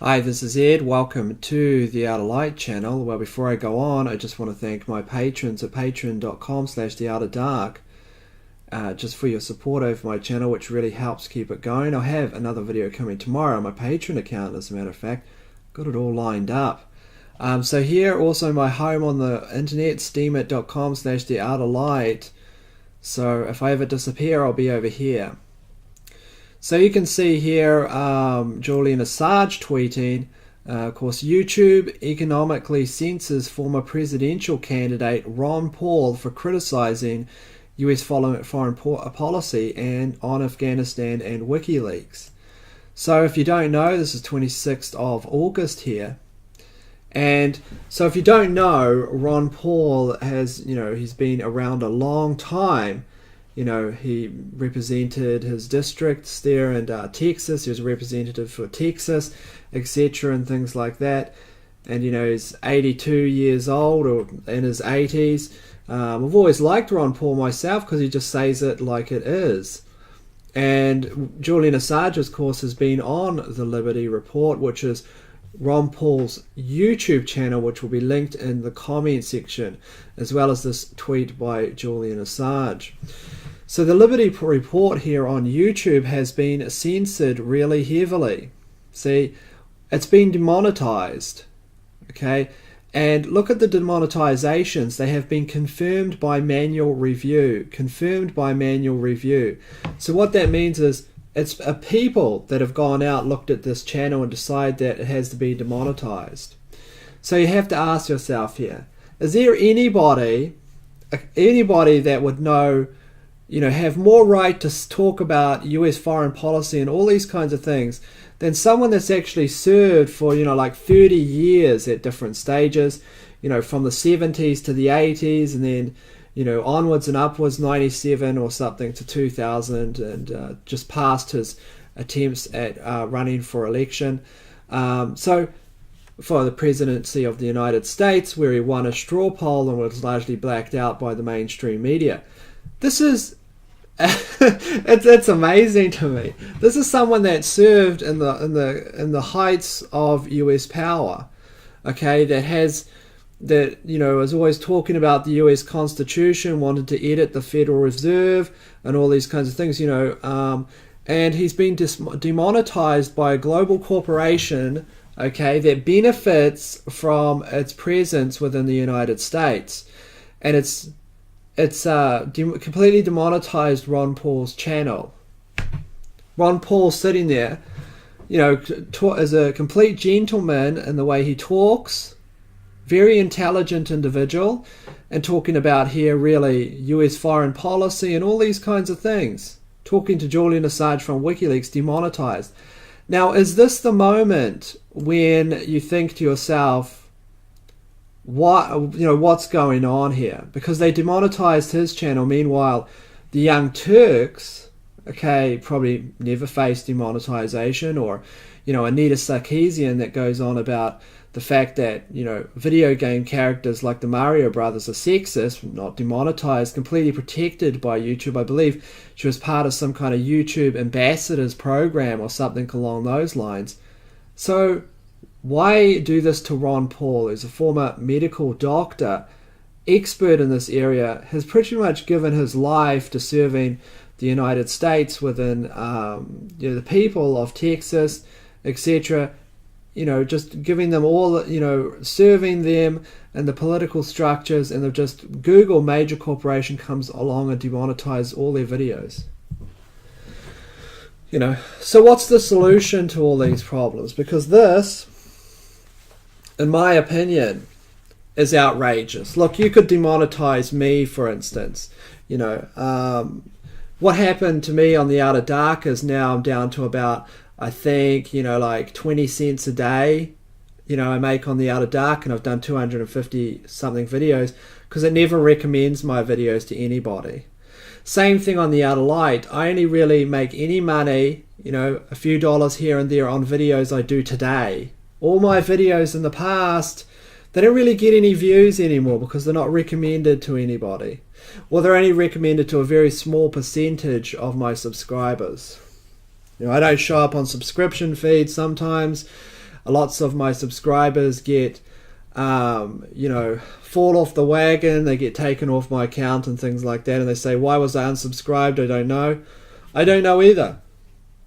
Hi, this is Ed. Welcome to the Outer Light channel. Well, before I go on, I just want to thank my patrons at patreon.com/theouterdark just for your support over my channel, which really helps keep it going. I have another video coming tomorrow on my Patreon account, as a matter of fact. Got it all lined up. So here, also my home on the internet, steemit.com/theouterlight. So if I ever disappear, I'll be over here. So you can see here Julian Assange tweeting, of course, YouTube economically censors former presidential candidate Ron Paul for criticizing US foreign policy and on Afghanistan and Wikileaks. So if you don't know, this is 26th of August here. And so if you don't know, Ron Paul has, he's been around a long time. He represented his districts there in Texas. He was a representative for Texas, etc., and things like that. And he's 82 years old, or in his 80s. I've always liked Ron Paul myself because he just says it like it is. And Julian Assange, of course, has been on the Liberty Report, which is Ron Paul's YouTube channel, which will be linked in the comment section, as well as this tweet by Julian Assange. So the Liberty Report here on YouTube has been censored really heavily. See, it's been demonetized, okay? And look at the demonetizations. They have been confirmed by manual review. So what that means is it's people that have gone out, looked at this channel and decide that it has to be demonetized. So you have to ask yourself here, is there anybody that would know, have more right to talk about US foreign policy and all these kinds of things than someone that's actually served for, like 30 years at different stages, from the 70s to the 80s, and then, onwards and upwards, 97 or something to 2000, and just passed his attempts at running for election. So for the presidency of the United States, where he won a straw poll and was largely blacked out by the mainstream media. This is it's amazing to me. This is someone that served in the heights of US power, okay, is always talking about the US Constitution, wanted to edit the Federal Reserve and all these kinds of things, and he's been demonetized by a global corporation, okay, that benefits from its presence within the United States, and it's completely demonetized Ron Paul's channel. Ron Paul sitting there, as a complete gentleman in the way he talks, very intelligent individual, and talking about here really US foreign policy and all these kinds of things. Talking to Julian Assange from Wikileaks, demonetized. Now, is this the moment when you think to yourself, what's going on here? Because they demonetized his channel. Meanwhile, the Young Turks, okay, probably never faced demonetization, or Anita Sarkeesian that goes on about the fact that video game characters like the Mario Brothers are sexist, not demonetized, completely protected by YouTube. I believe she was part of some kind of YouTube ambassadors program or something along those lines. So why do this to Ron Paul, who's a former medical doctor, expert in this area, has pretty much given his life to serving the United States within the people of Texas, etc., just giving them all, serving them and the political structures, and they've just, Google, major corporation, comes along and demonetizes all their videos. So what's the solution to all these problems? Because this, in my opinion, is outrageous. Look, you could demonetize me, for instance. What happened to me on the Outer Dark is now I'm down to about, I think, like 20 cents a day, I make on the Outer Dark, and I've done 250 something videos because it never recommends my videos to anybody. Same thing on the Outer Light. I only really make any money, a few dollars here and there on videos I do today. All my videos in the past, they don't really get any views anymore because they're not recommended to anybody. Or they're only recommended to a very small percentage of my subscribers. I don't show up on subscription feeds sometimes. lots of my subscribers get, you know, fall off the wagon, they get taken off my account and things like that, and they say, why was I unsubscribed? I don't know. I don't know either.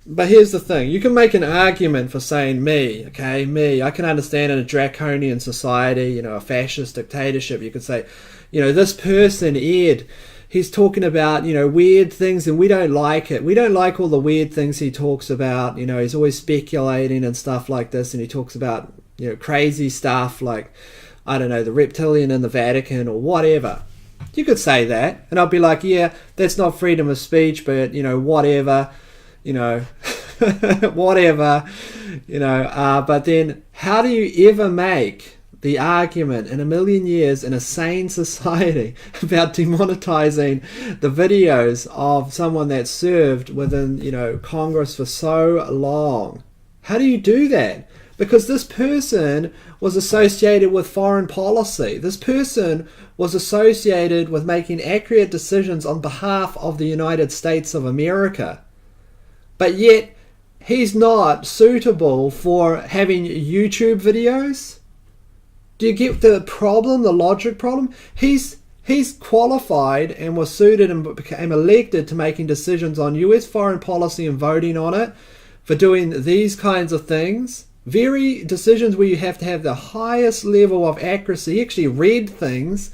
But here's the thing, you can make an argument for saying me, okay, me. I can understand in a draconian society, you know, a fascist dictatorship, you could say, you know, this person, Ed, he's talking about, you know, weird things and we don't like it. We don't like all the weird things he talks about. You know, he's always speculating and stuff like this, and he talks about, you know, crazy stuff like, I don't know, the reptilian in the Vatican or whatever. You could say that, and I'll be like, yeah, that's not freedom of speech, but, you know, whatever, you know, whatever, you know, but then how do you ever make the argument in a million years in a sane society about demonetizing the videos of someone that served within, you know, Congress for so long? How do you do that? Because this person was associated with foreign policy. This person was associated with making accurate decisions on behalf of the United States of America. But yet, he's not suitable for having YouTube videos? Do you get the problem, the logic problem? He's qualified and was suited and became elected to making decisions on US foreign policy and voting on it for doing these kinds of things. Very decisions where you have to have the highest level of accuracy. He actually read things.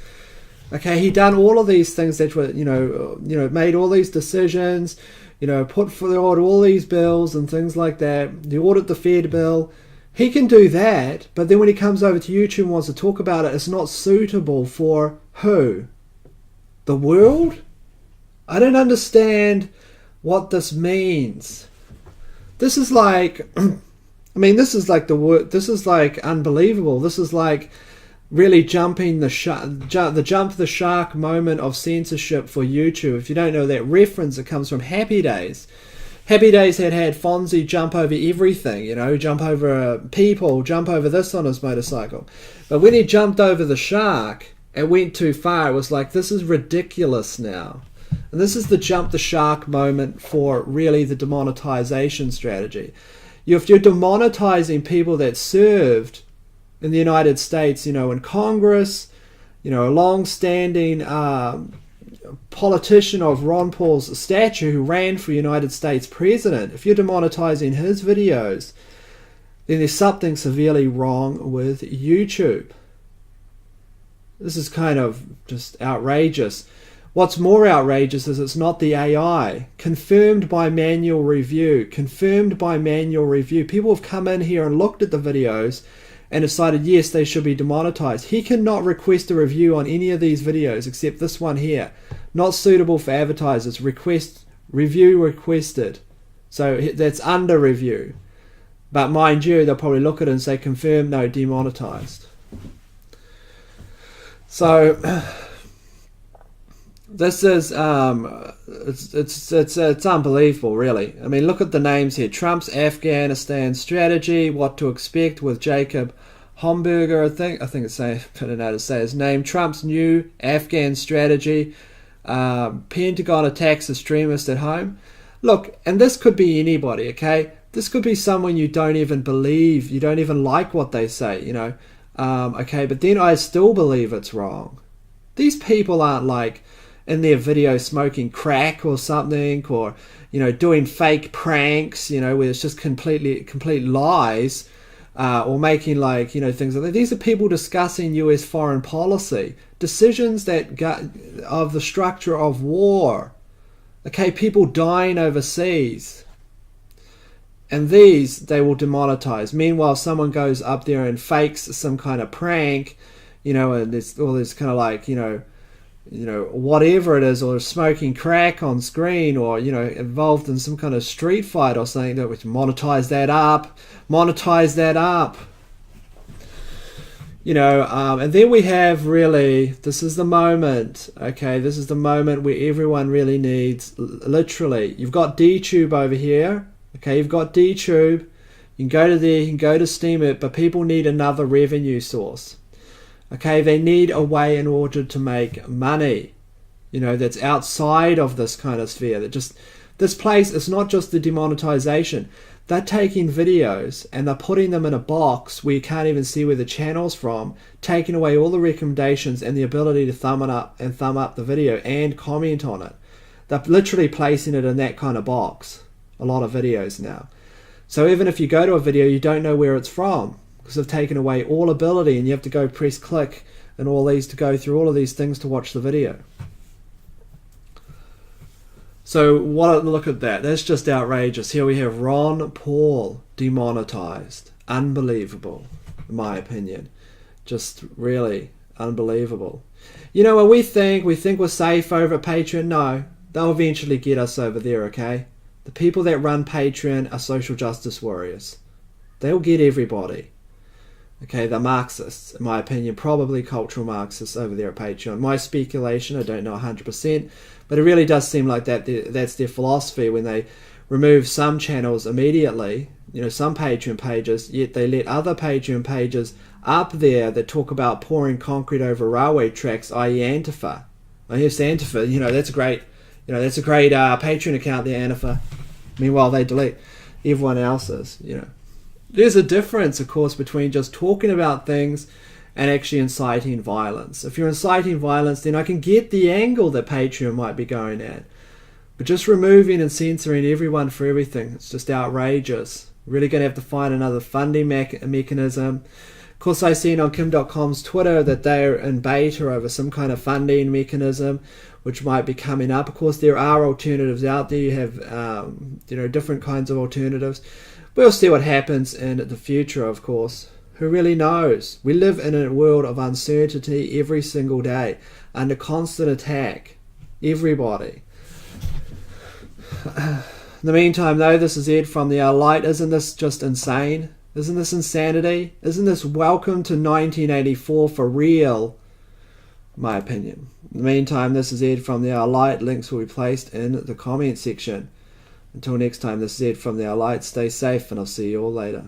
Okay, he done all of these things that were, you know, made all these decisions, you know, put forward all these bills and things like that. The audit the Fed bill. He can do that, but then when he comes over to YouTube and wants to talk about it, it's not suitable for who? The world? I don't understand what this means. This is like, I mean, this is like this is like unbelievable. This is like really jumping the jump the shark moment of censorship for YouTube. If you don't know that reference, it comes from Happy Days. Happy Days had Fonzie jump over everything, you know, jump over people, jump over this on his motorcycle. But when he jumped over the shark, it went too far. It was like, this is ridiculous now. And this is the jump the shark moment for really the demonetization strategy. If you're demonetizing people that served in the United States, you know, in Congress, you know, a long-standing politician of Ron Paul's stature who ran for United States president, if you're demonetizing his videos, then there's something severely wrong with YouTube. This is kind of just outrageous. What's more outrageous is it's not the AI. Confirmed by manual review. Confirmed by manual review. People have come in here and looked at the videos and decided, yes, they should be demonetized. He cannot request a review on any of these videos except this one here. Not suitable for advertisers. Review requested. So that's under review. But mind you, they'll probably look at it and say, confirmed, no, demonetized. So this is it's unbelievable, really. I mean, look at the names here. Trump's Afghanistan strategy, what to expect with Jacob Homburger, I think it's saying, I don't know how to say his name. Trump's new Afghan strategy. Pentagon attacks extremists at home. Look, and this could be anybody, okay? This could be someone you don't even believe, you don't even like what they say, you know. Okay, but then I still believe it's wrong. These people aren't like in their video smoking crack or something, or, you know, doing fake pranks, you know, where it's just complete lies, or making, like, you know, things like that. These are people discussing US foreign policy, decisions that of the structure of war, okay, people dying overseas, and these they will demonetize. Meanwhile, someone goes up there and fakes some kind of prank, you know, and there's all this kind of like, you know, whatever it is, or smoking crack on screen, or, you know, involved in some kind of street fight or something, that we can monetize that up. You know, and then we have really, this is the moment, okay, this is the moment where everyone really needs, literally, you've got DTube over here, okay, you've got DTube, you can go to there, you can go to Steam it, but people need another revenue source. Okay, they need a way in order to make money, you know, that's outside of this kind of sphere. That just, this place is not just the demonetization. They're taking videos and they're putting them in a box where you can't even see where the channel's from, taking away all the recommendations and the ability to thumb up the video and comment on it. They're literally placing it in that kind of box, a lot of videos now. So even if you go to a video, you don't know where it's from because they've taken away all ability, and you have to go press click and all these to go through all of these things to watch the video. So look at that. That's just outrageous. Here we have Ron Paul demonetized. Unbelievable, in my opinion. Just really unbelievable. You know what we think we're safe over at Patreon? No, they'll eventually get us over there, okay? The people that run Patreon are social justice warriors. They'll get everybody. Okay, they're Marxists, in my opinion, probably cultural Marxists over there at Patreon. My speculation, I don't know 100%, but it really does seem like that's their philosophy when they remove some channels immediately, you know, some Patreon pages, yet they let other Patreon pages up there that talk about pouring concrete over railway tracks, i.e. Antifa. Oh, yes, Antifa, you know, that's a great Patreon account there, Antifa. Meanwhile, they delete everyone else's, you know. There's a difference, of course, between just talking about things and actually inciting violence. If you're inciting violence, then I can get the angle that Patreon might be going at. But just removing and censoring everyone for everything, it's just outrageous. Really going to have to find another funding mechanism. Of course, I've seen on Kim.com's Twitter that they're in beta over some kind of funding mechanism, which might be coming up. Of course, there are alternatives out there. You have, different kinds of alternatives. We'll see what happens in the future, of course. Who really knows? We live in a world of uncertainty every single day, under constant attack. Everybody. In the meantime, though, this is Ed from the Light. Isn't this just insane? Isn't this insanity? Isn't this welcome to 1984 for real? My opinion. In the meantime, this is Ed from the Light. Links will be placed in the comment section. Until next time, this is Ed from the Light. Stay safe, and I'll see you all later.